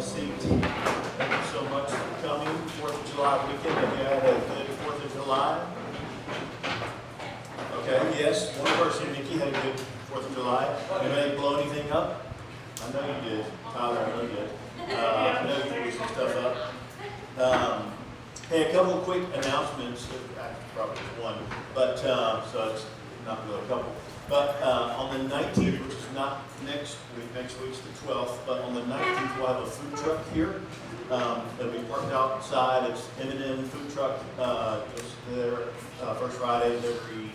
a seat. Thank you so much for coming. 4th of July weekend. Have you had a good 4th of July? Okay, yes. One person, Nikki, had a good 4th of July. Anybody blow anything up? I know you did. Tyler, I know you did. I know you blew some stuff up. Hey, a couple of quick announcements. Probably just one, but so it's not really a couple. But on the 19th, which is not next week's the 12th, but on the 19th we'll have a food truck here. It'll be parked outside. It's M&M food truck. It's there first Fridays every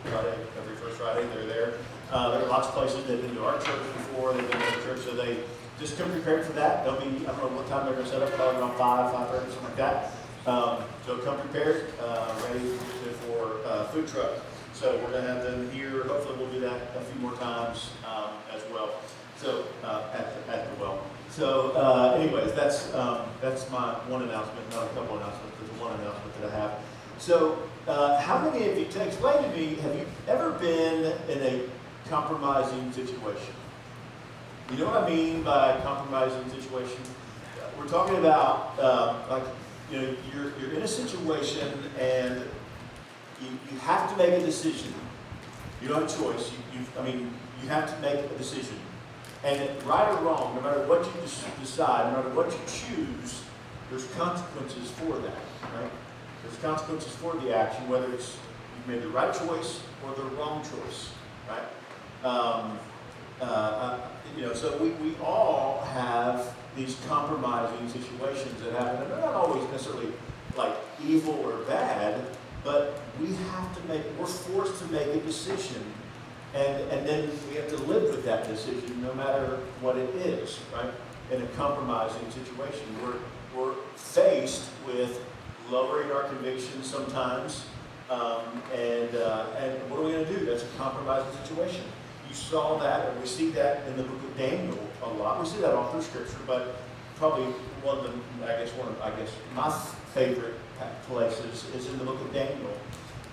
Friday, every first Friday they're there. There are lots of places they've been to our church before. They've been to the church, so they just come prepared for that. They'll be, I don't know what time they're going to set up, probably around 5:30, something like that. So come prepared, ready for food truck. So we're going to have them here. Hopefully we'll do that a few more times as well. So at the well. So anyways, that's my one announcement, not a couple announcements, but the one announcement that I have. So how many of you, to explain to me, have you ever been in a compromising situation? You know what I mean by compromising situation? We're talking about like, you know, you're in a situation and you have to make a decision. You don't have a choice. You have to make a decision. And right or wrong, no matter what you decide, no matter what you choose, there's consequences for that, right? There's consequences for the action, whether it's you made the right choice or the wrong choice, right? So we all have these compromising situations that happen, and they're not always necessarily like evil or bad, but we're forced to make a decision, and then we have to live with that decision no matter what it is, right? In a compromising situation, we're faced with lowering our convictions sometimes, and what are we going to do? That's a compromising situation. You saw that, or we see that in the book of Daniel a lot. We see that all through Scripture, but probably one of my favorite places is in the book of Daniel.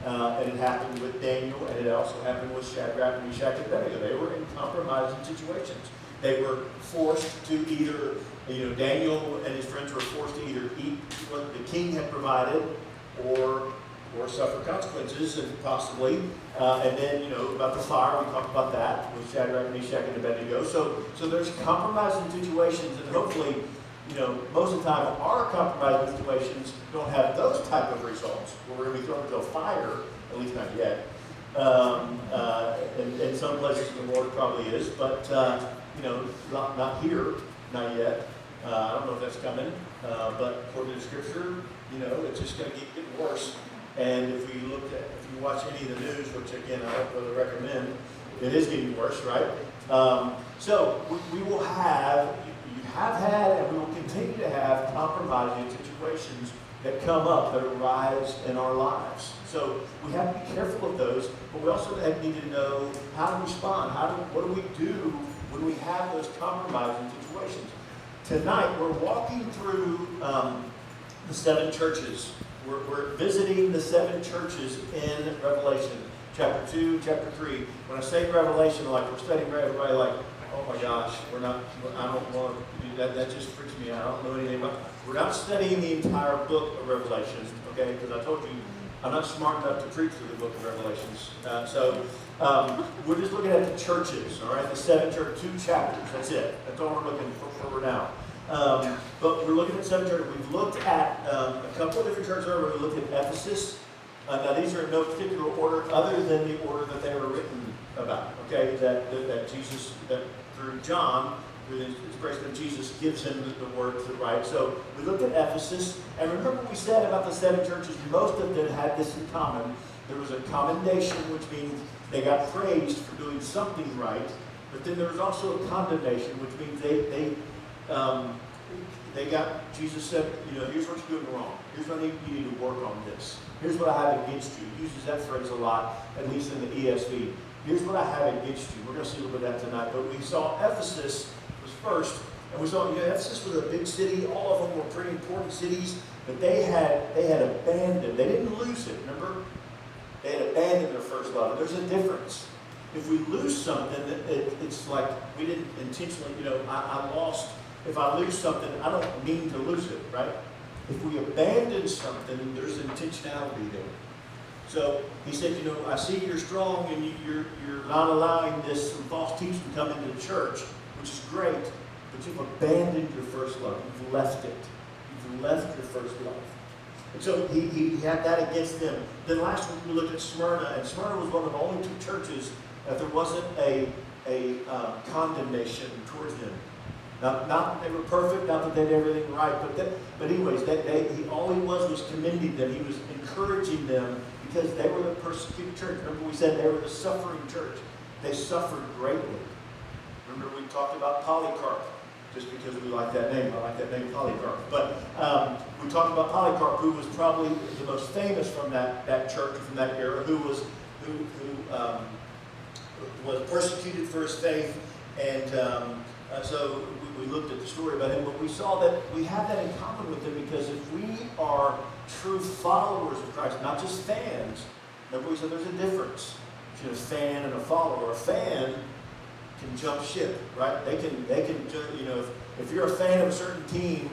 And it happened with Daniel, and it also happened with Shadrach, Meshach, and Abednego. They were in compromising situations. They were forced to either, Daniel and his friends were forced to either eat what the king had provided, or suffer consequences, and possibly. And then, about the fire, we talked about that with Shadrach, Meshach, and Abednego. So there's compromising situations, and hopefully, most of the time, our compromising situations don't have those type of results, where we're going to be thrown into a fire, at least not yet. In some places in the world it probably is, but, not here, not yet. I don't know if that's coming, but according to Scripture, it's just going to keep getting worse. And if you watch any of the news, which again I don't really recommend, it is getting worse, right? So we will have, you have had, and we will continue to have compromising situations that come up, that arise in our lives. So we have to be careful of those, but we also need to know how to respond. What do we do when we have those compromising situations? Tonight we're walking through the 7 churches. We're visiting the 7 churches in Revelation, chapter 2, chapter 3. When I say Revelation, like we're studying everybody like, oh my gosh, I don't want to do that. That just freaks me out. I don't know anything about it. We're not studying the entire book of Revelation, okay? Because I told you, I'm not smart enough to preach through the book of Revelations. We're just looking at the churches, all right? The 7 churches, 2 chapters. That's it. That's all we're looking for now. But we're looking at 7 churches. We've looked at a couple of different churches earlier. We looked at Ephesus. Now these are in no particular order other than the order that they were written about. Okay, that Jesus, that through John, through the inspiration of Jesus, gives him the word to write. So we looked at Ephesus, and remember we said about the 7 churches, most of them had this in common. There was a commendation, which means they got praised for doing something right, but then there was also a condemnation, which means they got, Jesus said, here's what you're doing wrong. Here's what you need to work on this. Here's what I have against you. He uses that phrase a lot, at least in the ESV. Here's what I have against you. We're going to see a little bit of that tonight. But we saw Ephesus was first, and we saw Ephesus was a big city. All of them were pretty important cities, but they had abandoned. They didn't lose it. Remember, they had abandoned their first love. There's a difference. If we lose something, it's like we didn't intentionally. I lost if I lose something, I don't mean to lose it, right? If we abandon something, there's intentionality there. So he said, I see you're strong and you're not allowing this false teaching to come into the church, which is great, but you've abandoned your first love. You've left it. You've left your first love. And so he had that against them. Then last week we looked at Smyrna, and Smyrna was one of the only two churches that there wasn't a condemnation towards them. Not that they were perfect, not that they did everything right, but anyways, all he was commending them. He was encouraging them because they were the persecuted church. Remember we said they were the suffering church. They suffered greatly. Remember we talked about Polycarp, just because we like that name. I like that name, Polycarp. But we talked about Polycarp, who was probably the most famous from that church, from that era, who was persecuted for his faith, and so we looked at the story about him, but we saw that we have that in common with him, because if we are true followers of Christ, not just fans, remember we said there's a difference between a fan and a follower. A fan can jump ship, right? They can if you're a fan of a certain team,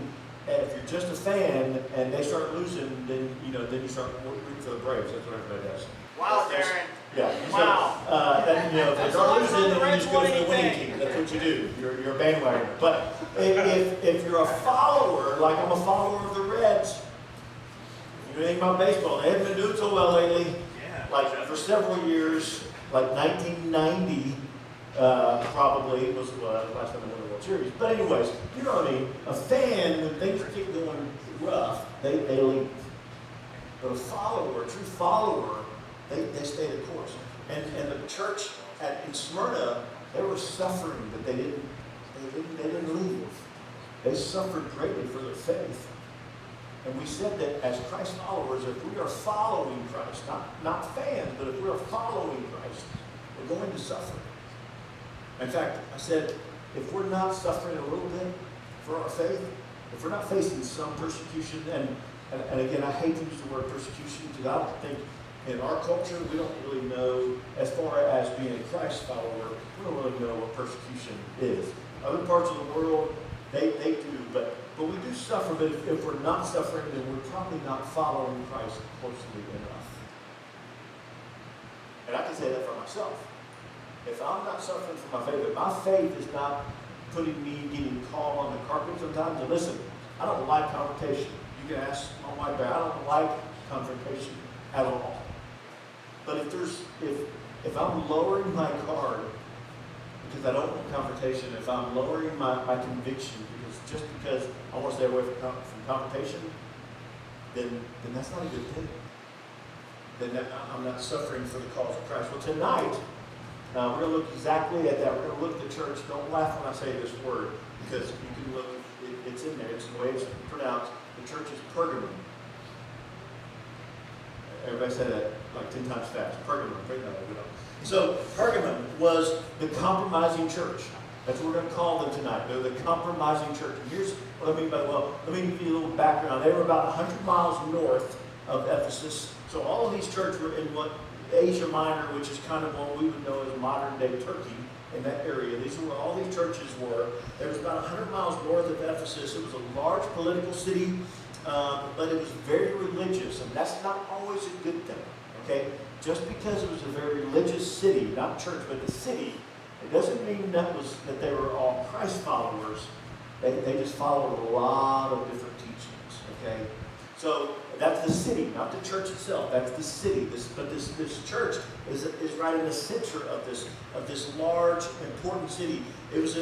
and if you're just a fan and they start losing, then you start rooting for the Braves. That's what everybody does. Wow, Darren. Yeah. Wow. So, if they start losing, then you just go for the winning team. That's what you do. You're a bandwagoner. But if you're a follower, like I'm a follower of the Reds, if you know anything about baseball, they haven't been doing so well lately. Yeah. Like for several years, like 1990. Probably was the last time they won the World Series. But anyways, you know what I mean? A fan, when things keep going rough, they leave. But a follower, a true follower, they stay the course. And the church in Smyrna, they were suffering, but they didn't leave. They suffered greatly for their faith. And we said that as Christ followers, if we are following Christ, not fans, but if we are following Christ, we're going to suffer. In fact, I said, if we're not suffering a little bit for our faith, if we're not facing some persecution, and again, I hate to use the word persecution, because I don't think in our culture, we don't really know, as far as being a Christ follower, we don't really know what persecution is. Other parts of the world, they do, but we do suffer, but if we're not suffering, then we're probably not following Christ closely enough. And I can say that for myself. If I'm not suffering for my faith, if my faith is not putting me getting called on the carpet sometimes, and listen, I don't like confrontation. You can ask my wife, I don't like confrontation at all. But if I'm lowering my guard because I don't want confrontation, if I'm lowering my conviction because I want to stay away from confrontation, then that's not a good thing. Then I'm not suffering for the cause of Christ. Well, tonight, we're going to look exactly at that. We're going to look at the church. Don't laugh when I say this word, because you can look, it's in there. It's the way it's pronounced. The church is Pergamum. Everybody say that like 10 times fast. Pergamum. So Pergamum was the compromising church. That's what we're going to call them tonight. They're the compromising church. And here's what I mean by, let me give you a little background. They were about 100 miles north of Ephesus. So all of these churches were in what Asia Minor, which is kind of what we would know as modern-day Turkey, in that area. These are where all these churches were. There was about 100 miles north of Ephesus. It was a large political city, but it was very religious, and that's not always a good thing, okay? Just because it was a very religious city, not church, but the city, it doesn't mean that they were all Christ followers. They just followed a lot of different teachings, okay? So that's the city, not the church itself. That's the city. But this church is right in the center of this large, important city. It was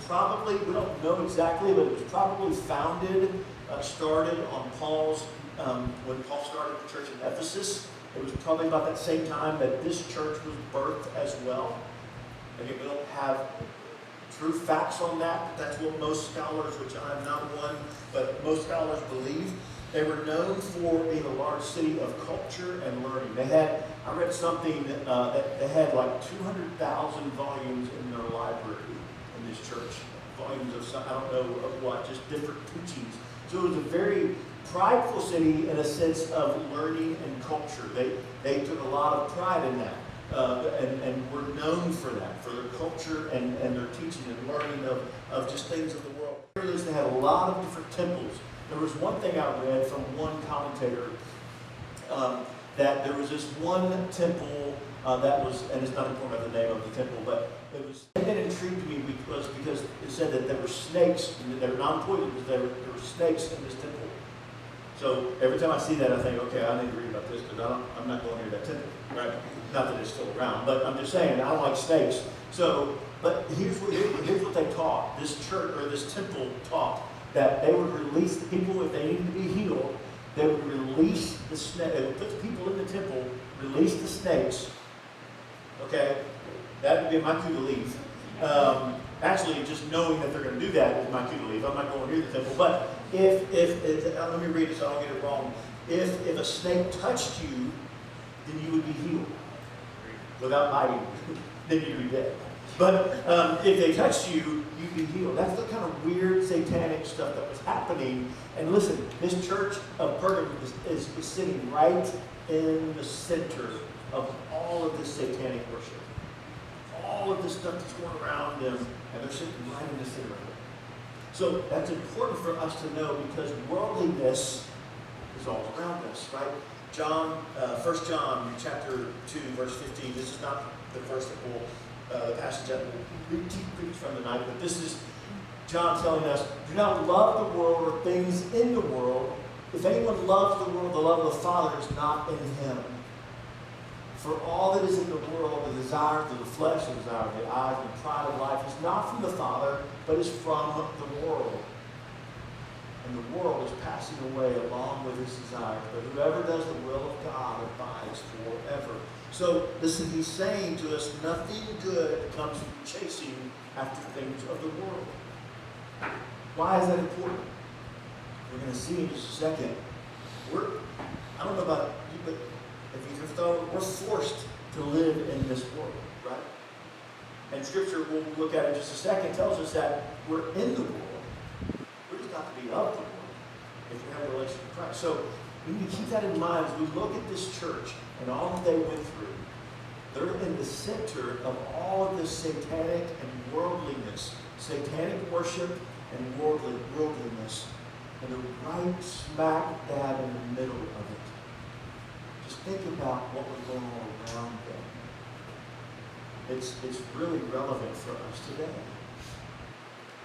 probably, we don't know exactly, but it was probably started on Paul's when Paul started the church in Ephesus. It was probably about that same time that this church was birthed as well. Again, we don't have true facts on that, but that's what most scholars, which I am not one, but most scholars believe. They were known for being a large city of culture and learning. I read something that they had like 200,000 volumes in their library in this church. Volumes of some, I don't know of what, just different teachings. So it was a very prideful city in a sense of learning and culture. They took a lot of pride in that. And were known for that, for their culture and their teaching and learning of just things of the world. is they had a lot of different temples. There was one thing I read from one commentator that there was this one temple that was, and it's not important about the name of the temple, but it was, and it intrigued me because it said that there were snakes, and they were non-poisonous, there were snakes in this temple. So every time I see that, I think, okay, I need to read about this because I'm not going near that temple, right? Not that it's still around, but I'm just saying, I don't like snakes. So, but here's what they taught. This church, or this temple taught that they would release the people if they needed to be healed. They would release the snake. They would put the people in the temple, release the snakes. Okay, that would be my cue to leave. Actually, just knowing that they're going to do that is my cue to leave. I'm not going near the temple. But if let me read it so I don't get it wrong. If a snake touched you, then you would be healed without biting. Then you'd be dead. But if they touched you, you'd be healed. That's the kind of weird satanic stuff that was happening. And listen, this church of Pergamum is sitting right in the center of all of this satanic worship. All of this stuff that's going around them, and they're sitting right in the center of it. So that's important for us to know because worldliness is all around us, right? 1 John chapter 2, verse 15. This is not the verse that will the passage that we'll preach from tonight, but this is John telling us, do not love the world or things in the world. If anyone loves the world, the love of the Father is not in him. For all that is in the world, the desires of the flesh, the desire of the eyes, and the pride of life is not from the Father, but is from the world. And the world is passing away along with its desires. But whoever does the will of God abides forever. So, listen, he's saying to us, nothing good comes from chasing after things of the world. Why is that important? We're going to see in just a second. I don't know about you, but if you have thought, we're forced to live in this world, right? And Scripture, we'll look at it in just a second, tells us that we're in the world. We're just not to be of the world if we have a relationship with Christ. So we need to keep that in mind as we look at this church and all that they went through. They're in the center of all of this satanic and worldliness, satanic worship and worldliness. And they're right smack dab in the middle of it. Just think about what was going on around them. It's really relevant for us today.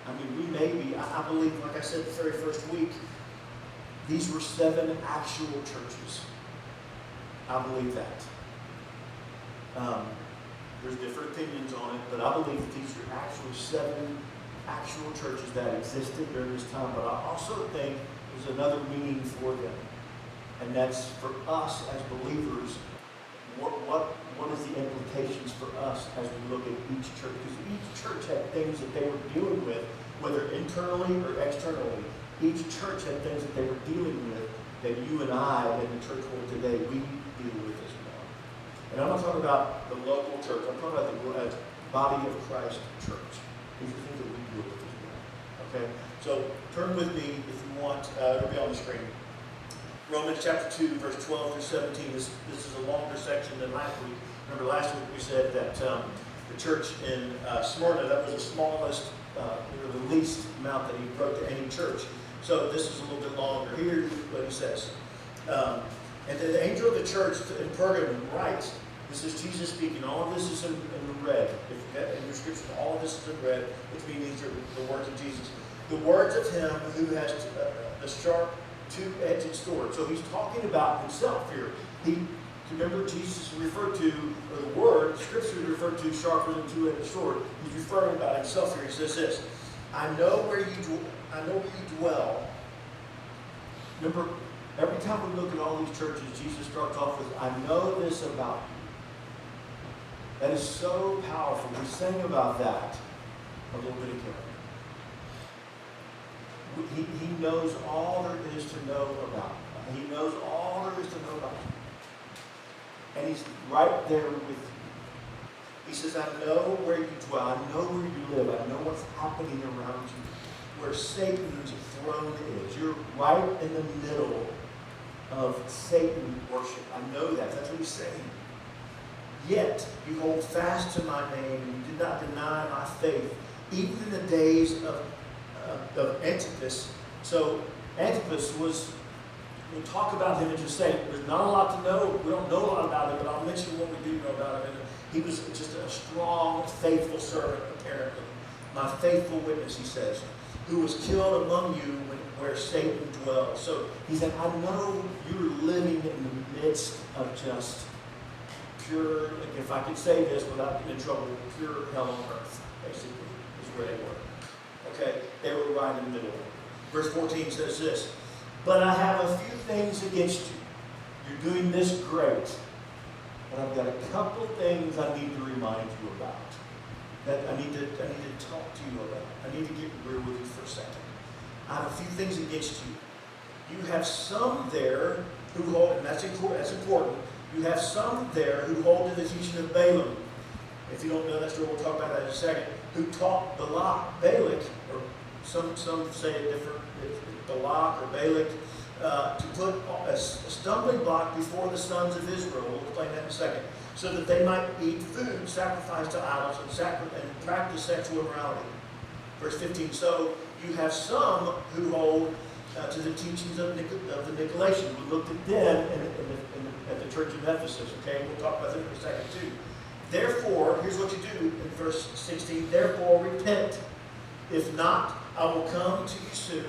I mean, we may be, I believe, like I said the very first week, these were 7 actual churches. I believe that. There's different opinions on it, but I believe that these are actually 7 actual churches that existed during this time. But I also think there's another meaning for them. And that's for us as believers, what is the implications for us as we look at each church? Because each church had things that they were dealing with, whether internally or externally. Each church had things that they were dealing with that you and I in the church world today, we deal with as well. And I'm not talking about the local church. I'm talking about the body of Christ church. These are things that we deal with as well. Okay? So turn with me, if you want. It'll be on the screen. Romans chapter 2, verse 12 through 17. This is a longer section than last week. Remember last week we said that the church in Smyrna, that was the smallest, the least amount that he wrote to any church. So this is a little bit longer. Here's what he says. And the angel of the church in Pergamum writes, this is Jesus speaking. All of this is in red. In your scripture, all of this is in red, which means these are the words of Jesus. The words of him who has the sharp, two-edged sword. So he's talking about himself here. Remember, Jesus referred to, or the word, Scripture is referred to sharper than two-edged sword. He's referring about himself here. He says this: I know where you dwell. Remember, every time we look at all these churches, Jesus starts off with, I know this about you. That is so powerful. We sang about that a little bit ago. He knows all there is to know about you. He knows all there is to know about you. And he's right there with you. He says, I know where you dwell. I know where you live. I know what's happening around you. Where Satan's throne is. You're right in the middle of Satan worship. I know that. That's what he's saying. Yet you hold fast to my name, and you did not deny my faith, even in the days of of Antipas. So Antipas was, we'll talk about him and just say, there's not a lot to know. We don't know a lot about him, but I'll mention what we do know about him. And he was just a strong, faithful servant, apparently. My faithful witness, he says, who was killed among you where Satan dwells. So he said, I know you're living in the midst of just pure, if I could say this without getting in trouble, pure hell on earth, basically, is where they were. Okay, they were right in the middle. Verse 14 says this, but I have a few things against you. You're doing this great, but I've got a couple things I need to remind you about. That I need to talk to you about. I need to get real with you for a second. I have a few things against you. You have some there who hold, and that's important. You have some there who hold to the teaching of Balaam. If you don't know that story, we'll talk about that in a second. Who taught Balak, or some say it different, Balak or Balak, to put a stumbling block before the sons of Israel. We'll explain that in a second. So that they might eat food sacrificed to idols and practice sexual immorality. Verse 15, so you have some who hold to the teachings of the Nicolaitans. We looked at them at the church of Ephesus, okay? We'll talk about them in a second too. Therefore, here's what you do in verse 16, therefore repent. If not, I will come to you soon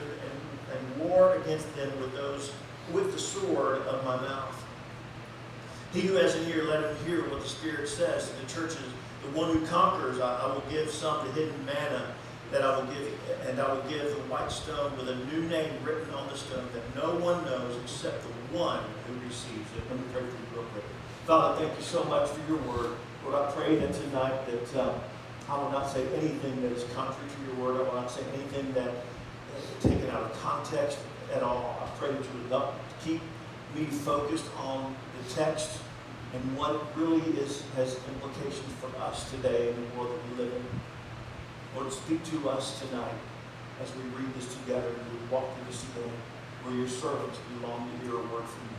and war against them with the sword of my mouth. He who has an ear, let him hear what the Spirit says to the churches. The one who conquers, I will give some the hidden manna that I will give, and I will give the white stone with a new name written on the stone that no one knows except the one who receives it. Let me pray for you real quick. Father, thank you so much for your word. Lord, I pray that tonight that I will not say anything that is contrary to your word. I will not say anything that is taken out of context at all. I pray that you would help keep me focused on the text and what really has implications for us today in the world that we live in. Lord, speak to us tonight as we read this together and we walk through this together. We're your servants. We long to hear a word from you.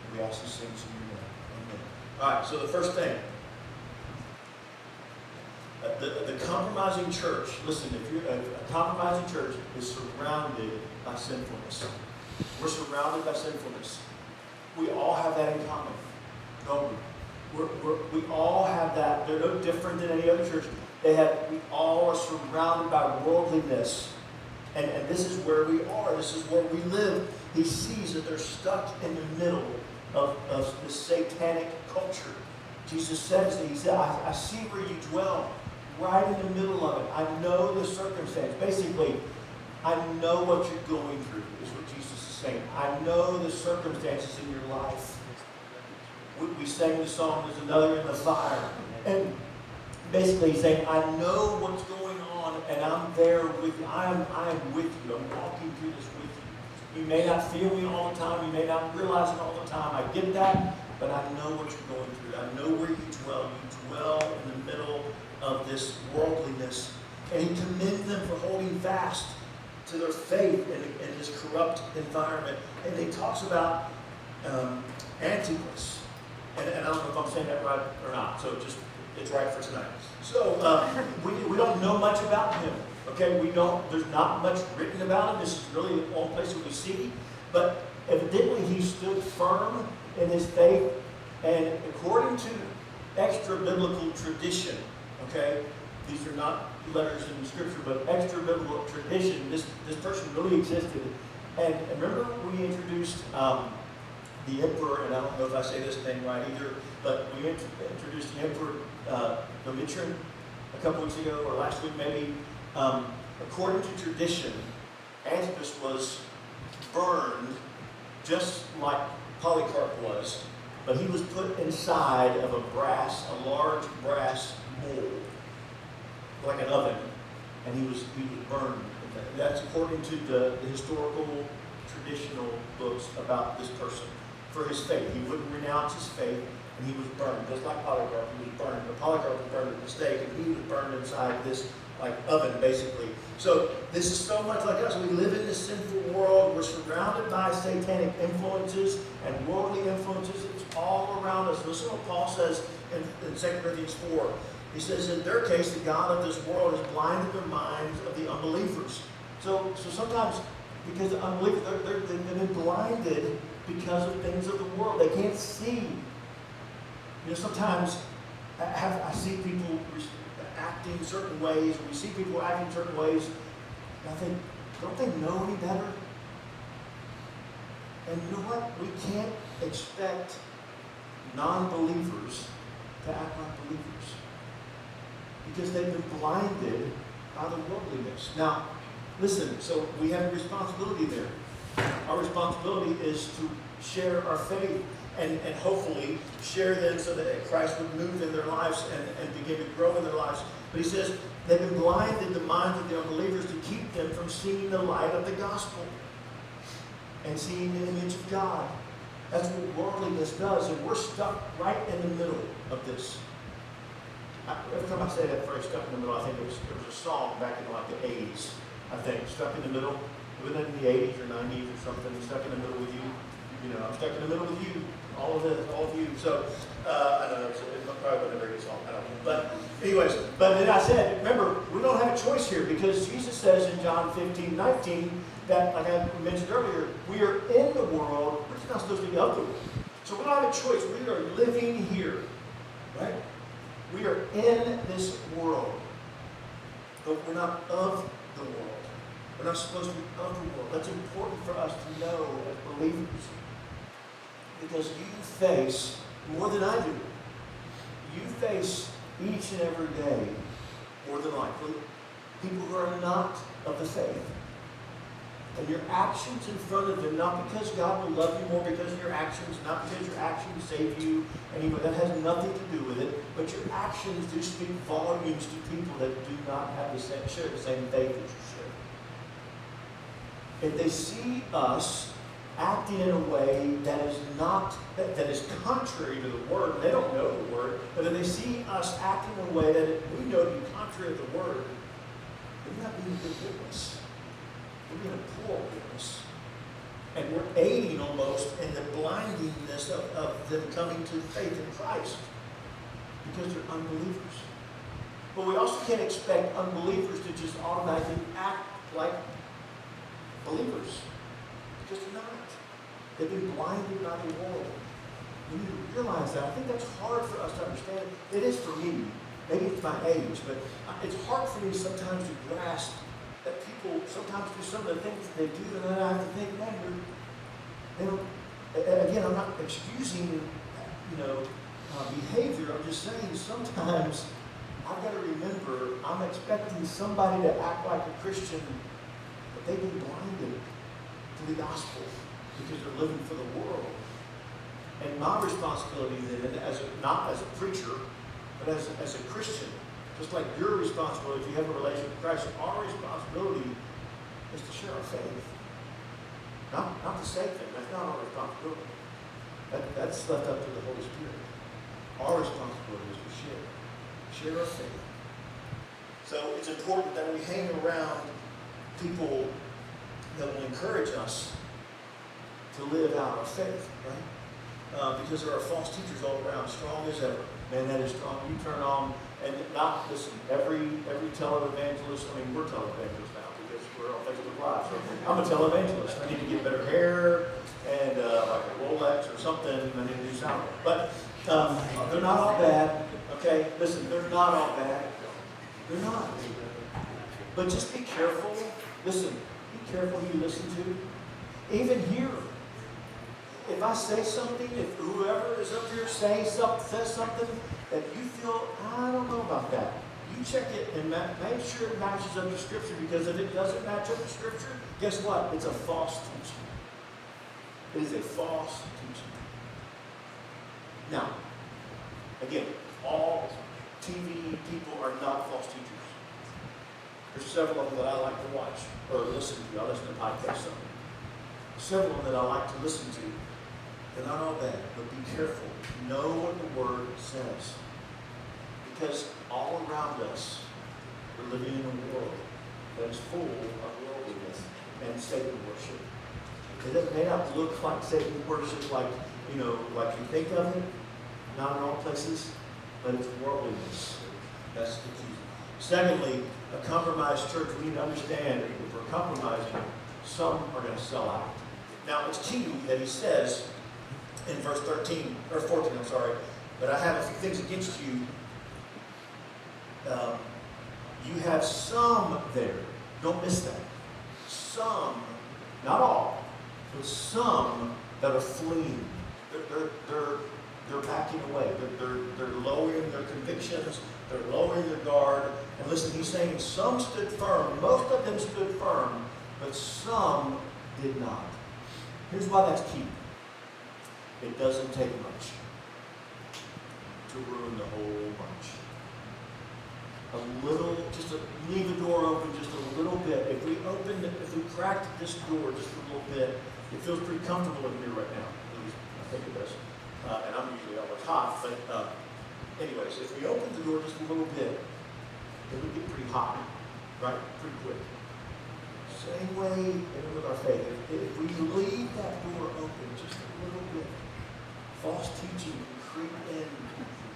And we ask these things in your name. Amen. All right, so the first thing. The compromising church, listen, if you're a compromising church is surrounded by sinfulness. We're surrounded by sinfulness. We all have that in common, don't we? We all have that. They're no different than any other church. We all are surrounded by worldliness. And this is where we are. This is where we live. He sees that they're stuck in the middle of this satanic culture. Jesus says that. He said, I see where you dwell, right in the middle of it. I know the circumstance. Basically, I know what you're going through, is what Jesus is saying. I know the circumstances in your life. We sang the song, there's another in the fire. And basically he's saying, I know what's going on, and I'm there with you. I am with you. I'm walking through this with you. You may not feel me all the time. You may not realize it all the time. I get that, but I know what you're going through. I know where you dwell. You dwell in the middle of this worldliness. And he commends them for holding fast to their faith in this corrupt environment. And he talks about Antipas. And I don't know if I'm saying that right or not, so it's right for tonight. So we don't know much about him. Okay, there's not much written about him. This is really the only place that we see. But evidently he stood firm in his faith. And according to extra-biblical tradition, okay, these are not letters in Scripture, but extra-biblical tradition, this person really existed. And remember we introduced the emperor, and I don't know if I say this name right either, but we introduced the emperor Domitian a couple weeks ago, or last week maybe. According to tradition, Antipas was burned just like Polycarp was, but he was put inside of a large brass mold, like an oven, and he was burned. That's according to the historical traditional books about this person. For his faith. He wouldn't renounce his faith, and he was burned. Just like Polycarp, he was burned. But Polycarp was burned at the stake, and he was burned inside this oven, basically. So this is so much like us. We live in this sinful world. We're surrounded by satanic influences and worldly influences. It's all around us. Listen to what Paul says in 2 Corinthians 4. He says, in their case, the God of this world has blinded the minds of the unbelievers, So sometimes, because the unbelievers, they've been blinded because of things of the world. They can't see. Sometimes I see people acting certain ways, or we see people acting certain ways, and I think, don't they know any better? And you know what? We can't expect non-believers to act like believers, because they've been blinded by the worldliness. Now, listen, so we have a responsibility there. Our responsibility is to share our faith and hopefully share them so that Christ would move in their lives and begin to grow in their lives. But he says they've been blinded the minds of the unbelievers to keep them from seeing the light of the gospel and seeing the image of God. That's what worldliness does, and we're stuck right in the middle of this. Every time I say that phrase, stuck in the middle, I think there was a song back in like the 80s, I think, stuck in the middle. Wasn't it in the 80s or 90s or something? Stuck in the middle with you. I'm stuck in the middle with you. All of you. So, I don't know, it probably wasn't a very good song. I don't know. But anyways, but then I said, remember, we don't have a choice here, because Jesus says in John 15:19 that, like I mentioned earlier, we are in the world, we're just not supposed to be of the world. So we don't have a choice. We are living here, right? We are in this world, but we're not of the world. We're not supposed to be of the world. That's important for us to know as believers, because you face more than I do. You face each and every day, more than likely, people who are not of the faith. And your actions in front of them, not because God will love you more because of your actions, not because your actions save you, anyway, that has nothing to do with it, but your actions do speak volumes to people that do not have share the same faith as you share. If they see us acting in a way that is not, that is contrary to the Word, they don't know the Word, but if they see us acting in a way that we know to be contrary to the Word, we're not being a good witness. We're being a poor witness. And we're aiding almost in the blindingness of them coming to faith in Christ, because they're unbelievers. But we also can't expect unbelievers to just automatically act like believers, because they're not. They've been blinded by the world. We need to realize that. I think that's hard for us to understand. It is for me. Maybe it's my age, but it's hard for me sometimes to grasp that people sometimes do some of the things that they do, and then I have to think, man, they don't. Again, I'm not excusing, behavior. I'm just saying sometimes I've got to remember I'm expecting somebody to act like a Christian, but they've been blinded to the gospel because they're living for the world. And my responsibility then, not as a preacher, but as a Christian, just like your responsibility, if you have a relationship with Christ, our responsibility is to share our faith. Not to save them. That's not our responsibility. That's left up to the Holy Spirit. Our responsibility is to share our faith. So it's important that we hang around people that will encourage us to live out our faith, right? Because there are false teachers all around, strong as ever. Man, that is strong. You turn on, and not, listen, every televangelist, we're televangelists now because we're on Facebook Live, so I'm a televangelist. I need to get better hair and like a Rolex or something, and I need to do something. But they're not all bad, okay? Listen, they're not all bad. They're not. But just be careful. Listen, be careful who you listen to. Even here, if I say something, if whoever is up here says something that you feel, I don't know about that, you check it and make sure it matches up to Scripture, because if it doesn't match up to Scripture, guess what? It's a false teaching. It is a false teaching. Now, again, all TV people are not false teachers. There's several of them that I like to watch or listen to. I listen to podcasts. Several of them that I like to listen to. They're not all bad, but be careful. Know what the Word says. Because all around us, we're living in a world that is full of worldliness and Satan worship. It may not look like Satan worship like you think of it, not in all places, but it's worldliness. That's the key. Secondly, a compromised church, we need to understand if we're compromising, some are going to sell out. Now, it's key that he says in verse 13, or 14, I'm sorry, but I have a few things against you. You have some there. Don't miss that. Some, not all, but some that are fleeing. They're backing away. They're lowering their convictions. They're lowering their guard. And listen, he's saying some stood firm. Most of them stood firm, but some did not. Here's why that's key. It doesn't take much to ruin the whole bunch. A little, leave the door open just a little bit. If we cracked this door just a little bit, it feels pretty comfortable in here right now. At least I think it does. And I'm usually always hot, but anyways, if we open the door just a little bit, it would get pretty hot, right? Pretty quick. Same way with our faith. If we leave that door open just a little bit, false teaching can creep in.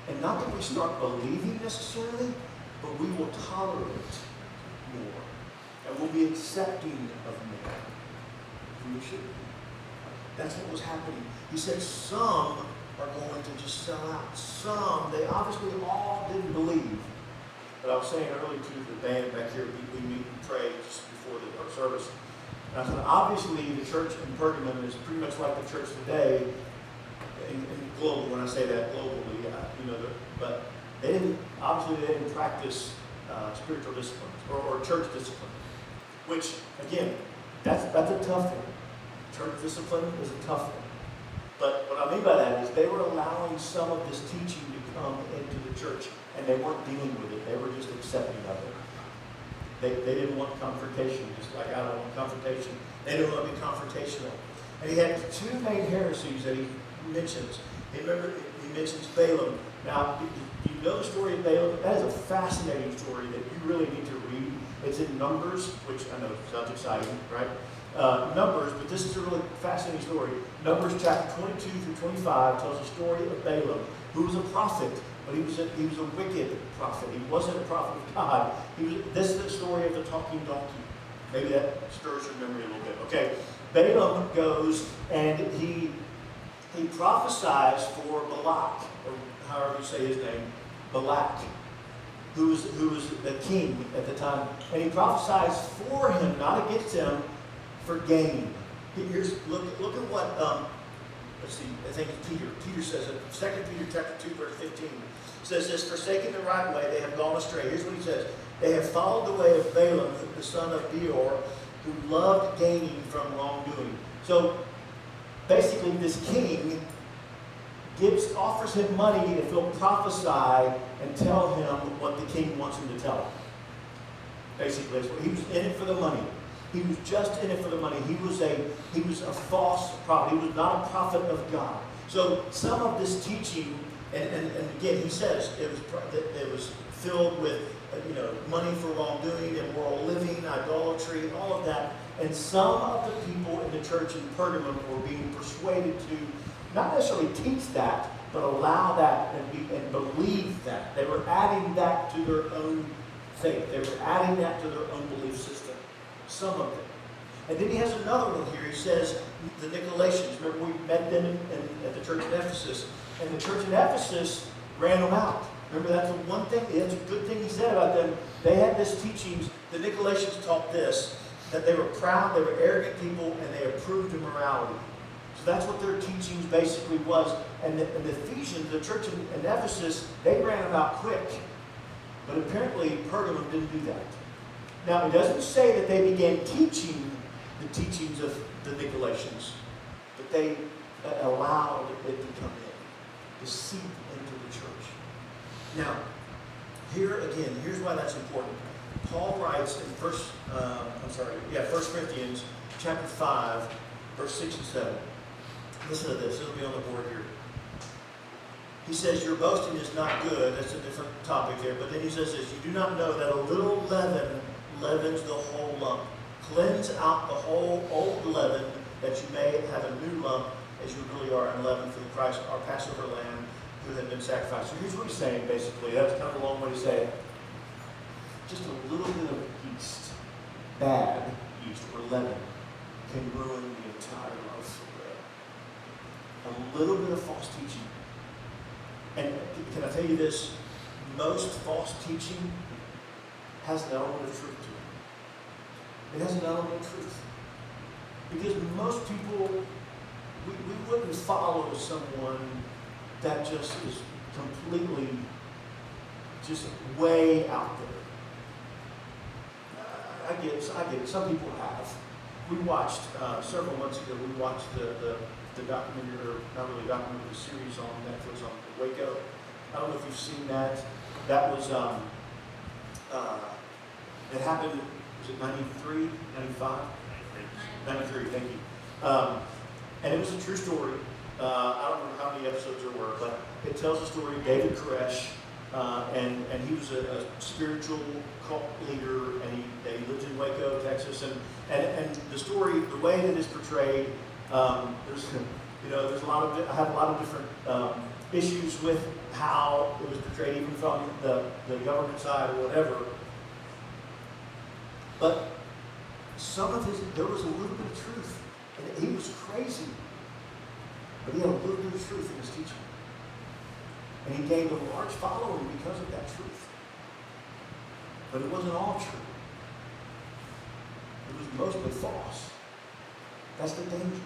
And not that we start believing necessarily, but we will tolerate more. And we'll be accepting of more. We should. That's what was happening. He said some are going to just sell out. Some, they obviously all didn't believe. But I was saying earlier to the band back here, we meet and pray just before our service. And I said, obviously the church in Pergamum is pretty much like the church today, and global, when I say that globally, but they didn't practice spiritual disciplines or church discipline, which, again, that's a tough one. Church discipline is a tough one. But what I mean by that is they were allowing some of this teaching to come into the church, and they weren't dealing with it. They were just accepting of it. They didn't want confrontation, just like I don't want confrontation. They didn't want to be confrontational. And he had two main heresies that he mentions. He mentions Balaam. Now, do you know the story of Balaam? That is a fascinating story that you really need to read. It's in Numbers, which I know sounds exciting, right? Numbers, but this is a really fascinating story. Numbers chapter 22 through 25 tells the story of Balaam, who was a prophet, but he was a wicked prophet. He wasn't a prophet of God. This is the story of the talking donkey. Maybe that stirs your memory a little bit. Okay, Balaam goes and he prophesies for Balak, or however you say his name, Balak, who was the king at the time. And he prophesies for him, not against him, for gain. Look at what, let's see, I think it's Peter. Peter says it. 2 Peter chapter 2, verse 15. Says this, forsaking the right way, they have gone astray. Here's what he says. They have followed the way of Balaam, the son of Beor, who loved gaining from wrongdoing. So, basically, this king offers him money if he'll prophesy and tell him what the king wants him to tell him. Basically, he was in it for the money. He was just in it for the money. He was a false prophet. He was not a prophet of God. So some of this teaching, and again, he says it was filled with money for wrongdoing, immoral living, idolatry, all of that. And some of the people in the church in Pergamum were being persuaded to not necessarily teach that, but allow that and believe that. They were adding that to their own faith. They were adding that to their own belief system. Some of them. And then he has another one here. He says the Nicolaitans. Remember, we met them at the church in Ephesus. And the church in Ephesus ran them out. Remember, that's the one thing, that's a good thing he said about them. They had this teachings. The Nicolaitans taught this, that they were proud, they were arrogant people, and they approved of morality. So that's what their teachings basically was. And the Ephesians, the church in Ephesus, they ran them out quick. But apparently, Pergamum didn't do that. Now, it doesn't say that they began teaching the teachings of the Nicolaitans, but they allowed it to come in, to seep into the church. Now, here's why that's important. Paul writes in 1 Corinthians chapter 5, verse 6 and 7. Listen to this. It'll be on the board here. He says, your boasting is not good. That's a different topic there. But then he says this, you do not know that a little leaven leavens the whole lump. Cleanse out the whole old leaven, that you may have a new lump, as you really are unleavened for the Christ, our Passover lamb, who had been sacrificed. So here's what he's saying, basically. That's kind of a long way to say it. just a little bit of yeast, bad yeast or leaven, can ruin the entire loaf of bread. A little bit of false teaching. And can I tell you this? Most false teaching has an element of truth to it. It has an element of truth. Because most people, we wouldn't follow someone that just is completely, just way out there. I get it. Some people have. We watched, several months ago, we watched the documentary, or not really documentary, the series on Netflix on Waco. I don't know if you've seen that. That was, it happened, was it 93, 95? 93, thank you. And it was a true story. I don't remember how many episodes there were, but it tells the story of David Koresh, and he was a spiritual cult leader, and he lived in Waco, Texas, and the story, the way that it's portrayed, there's a lot of, I have a lot of different issues with how it was portrayed, even from the government side or whatever. But some of there was a little bit of truth. And he was crazy, but he had a little bit of truth in his teaching. And he gained a large following because of that truth. But it wasn't all true. It was mostly false. That's the danger.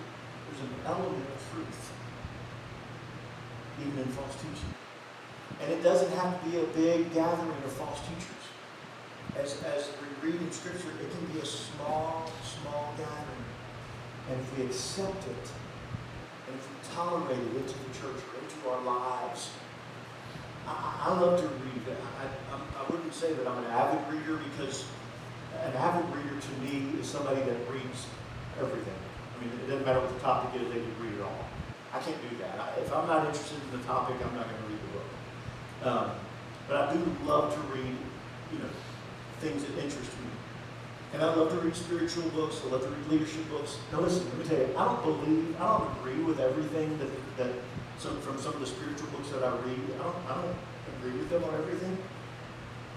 There's an element of truth, even in false teaching. And it doesn't have to be a big gathering of false teachers. As we read in Scripture, it can be a small gathering. And if we accept it, and if we tolerate it into the church or into our lives, I love to read. I wouldn't say that I'm an avid reader, because an avid reader to me is somebody that reads everything. I mean, it doesn't matter what the topic is, they can read it all. I can't do that. If I'm not interested in the topic, I'm not going to read the book. But I do love to read, things that interest me. And I love to read spiritual books. I love to read leadership books. Now listen, let me tell you, I don't agree with everything from some of the spiritual books that I read. I don't agree with them on everything.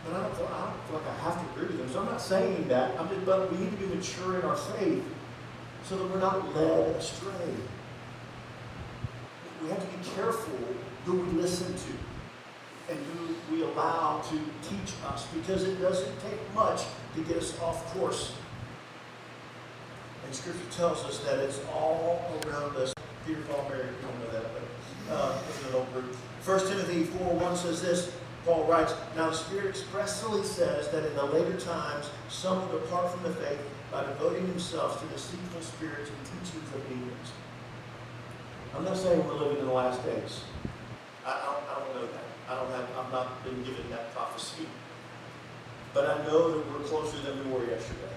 But I don't feel like I have to agree with them. So I'm not saying that. But we need to be mature in our faith so that we're not led astray. We have to be careful who we listen to and who we allow to teach us, because it doesn't take much to get us off course. And Scripture tells us that it's all around us. Peter, Paul, Mary, you don't know that, but this is an old group. 1 Timothy 4:1 says this. Paul writes, "Now the Spirit expressly says that in the later times some will depart from the faith by devoting themselves to deceitful spirits and teachings of demons." I'm not saying we're living in the last days. I don't know that. I've not been given that prophecy. But I know that we're closer than we were yesterday.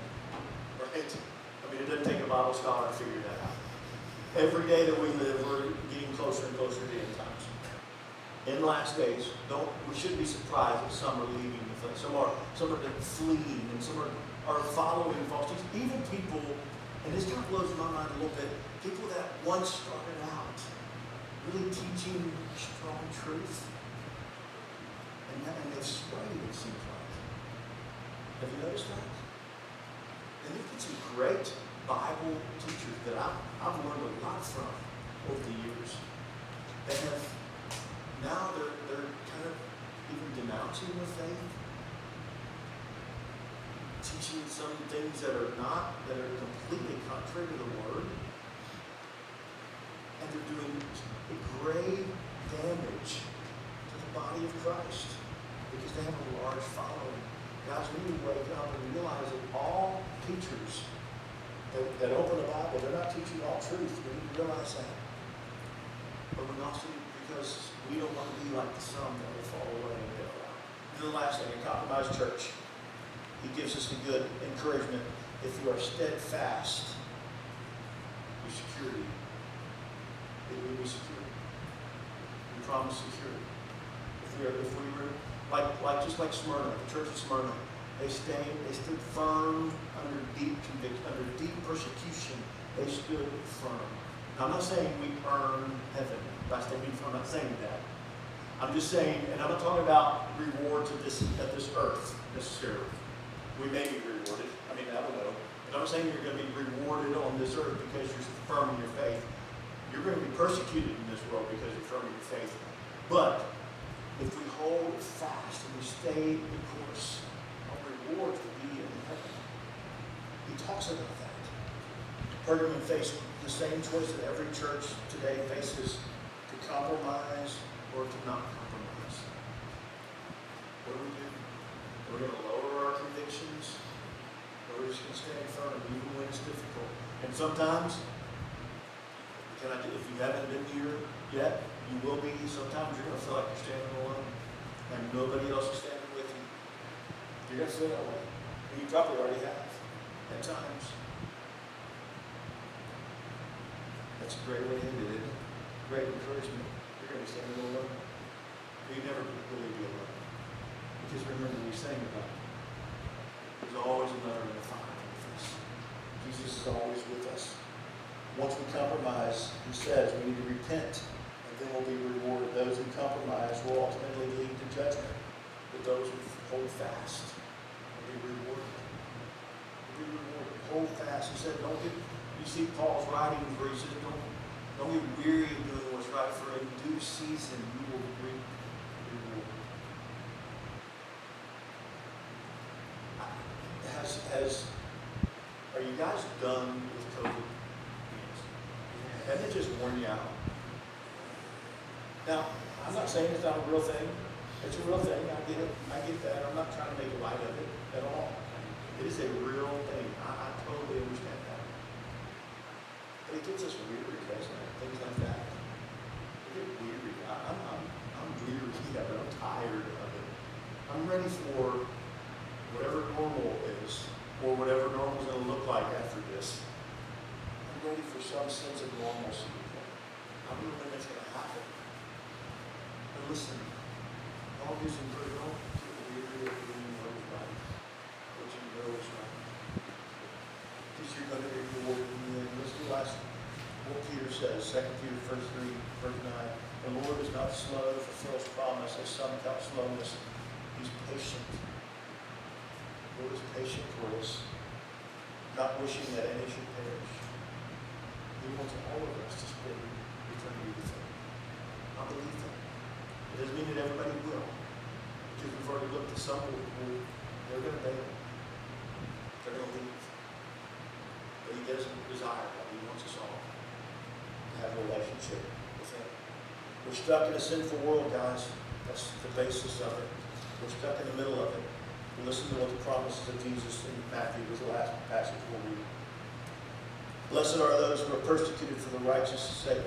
Right? I mean, it doesn't take a Bible scholar to figure that out. Every day that we live, we're getting closer and closer to the end times. In the last days, we shouldn't be surprised that some are leaving the faith. Some are fleeing, and some are following false teachers. Even people, and this kind of blows my mind a little bit, people that once started out really teaching strong truth, and they've swayed, it seems like. Have you noticed that? And there's been some great Bible teachers that I've learned a lot from over the years. They have, now they're kind of even denouncing the faith, teaching some things that are completely contrary to the Word. And they're doing a grave damage to the body of Christ because they have a large following. Guys, we need to wake up and realize that all teachers that open the Bible, they're not teaching all truth. We need to realize that. But we also, because we don't want to be like the some that will fall away and go out. And the last thing, a compromised church. He gives us a good encouragement. If you are steadfast, your security, it will be secure. We promise security. If we were just like Smyrna, the church of Smyrna, they stood firm under deep conviction, under deep persecution. They stood firm. Now, I'm not saying we earn heaven by standing firm. I'm not saying that. I'm just saying, and I'm not talking about rewards at this earth. necessarily. We may be rewarded. I mean, I don't know. But I'm saying you're going to be rewarded on this earth because you're firm in your faith. You're going to be persecuted in this world because you're firm in your faith. But if we hold fast and we stay the course, our rewards will be in heaven. He talks about that. Pergamum faced the same choice that every church today faces: to compromise or to not compromise. What do? We're going to lower our convictions, or we're just going to stand firm even when it's difficult. And sometimes, if you haven't been here yet, you will be. Sometimes you're going to feel like you're standing alone, and nobody else is standing with you. You're going to feel that way. And you probably already have at times. That's a great way to end it, isn't it? Great encouragement. You're going to be standing alone. You never really be alone. Because remember, we sang about it. There's always another in the fire with us. Jesus is always with us. Once we compromise, he says we need to repent, and then we'll be rewarded. Those who compromise will ultimately lead to judgment, but those who hold fast will be rewarded. Will be rewarded. Hold fast. He said, don't get. You see Paul's writings where he says, don't get weary of doing what's right, for in due season you will reap reward. Are you guys done with COVID? Hasn't it just worn you out? Now, I'm not saying it's not a real thing. It's a real thing. I get it. I get that. I'm not trying to make light of it at all. It is a real thing. I totally understand that. But it gets us weary, doesn't it? Things like that. We get weary. I'm weary of it. I'm tired of it. I'm ready for whatever normal is, or whatever normal is going to look like after this. I'm ready for some sense of normalcy. I don't know when that's going to happen. But listen, all these things don't get weary of doing what is right, what you know is right. Because you're going to be rewarded in the end. Listen to what Peter says, 2 Peter 3, verse 9. The Lord is not slow to fulfill his promise, as some count slowness. He's patient. The Lord is patient for us, not wishing that any should perish. He wants all of us to spend eternity with him. I believe that. It doesn't mean that everybody will, because we've already looked at some who they're going to bail. They're going to leave. But he doesn't desire that. He wants us all to have a relationship with him. We're stuck in a sinful world, guys. That's the basis of it. We're stuck in the middle of it. Listen to what the promises of Jesus in Matthew was the last passage we'll read. Blessed are those who are persecuted for the righteous' sake,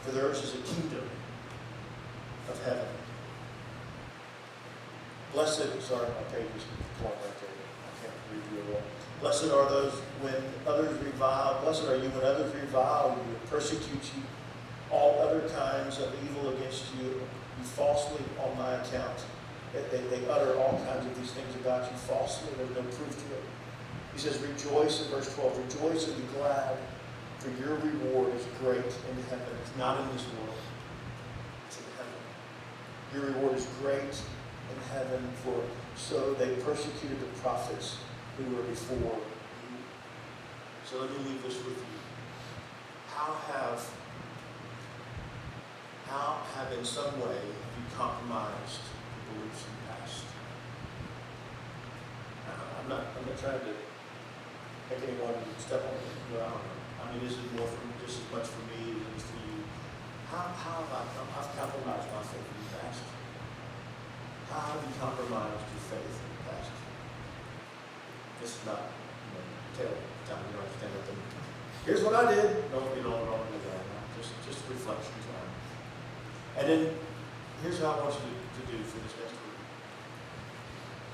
for theirs is the kingdom of heaven. Blessed, sorry, my page is going right there. I can't read you at all. Blessed are those when others revile. Blessed are you when others revile you, persecute you, all other kinds of evil against you falsely on my account. They utter all kinds of these things about you falsely. There's no proof to it. He says, rejoice in verse 12. Rejoice and be glad, for your reward is great in heaven. It's not in this world. It's in heaven. Your reward is great in heaven, for so they persecuted the prophets who were before you. So let me leave this with you. How have in some way you compromised beliefs in the past? I'm not trying to make anyone step on the ground. I mean, this is more for just as much for me as it is for you. How have I've compromised my faith in the past? How have you compromised your faith in the past? This is not, tell time. You don't have to stand up and here's what I did. No, you don't do that. Just reflection time. And then here's how I want you to do for this next week.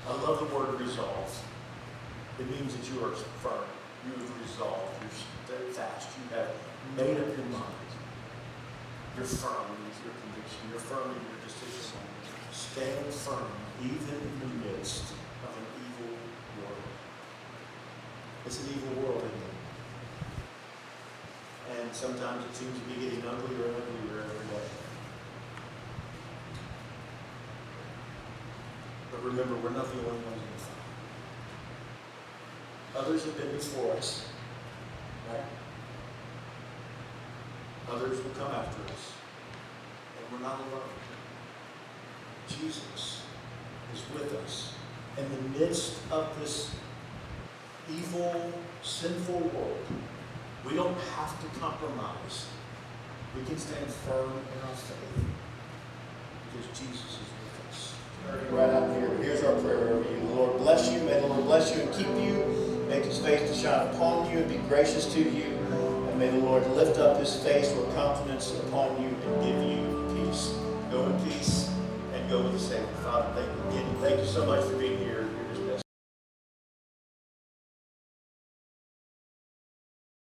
I love the word resolve. It means that you are firm. You have resolved. You're steadfast. You have made up your mind. You're firm with your conviction. You're firm in your decision. Stand firm even in the midst of an evil world. It's an evil world, isn't it? And sometimes it seems to be getting uglier and uglier every day. But remember, we're not the only ones in the fight. Others have been before us, right? Others will come after us. And we're not alone. Jesus is with us. In the midst of this evil, sinful world, we don't have to compromise. We can stand firm in our faith because Jesus is with us. Right out here, here's our prayer over you. The Lord bless you. May the Lord bless you and keep you. Make his face to shine upon you and be gracious to you. And may the Lord lift up his face with countenance upon you and give you peace. Go in peace and go with the Savior. Father, thank you so much for being here.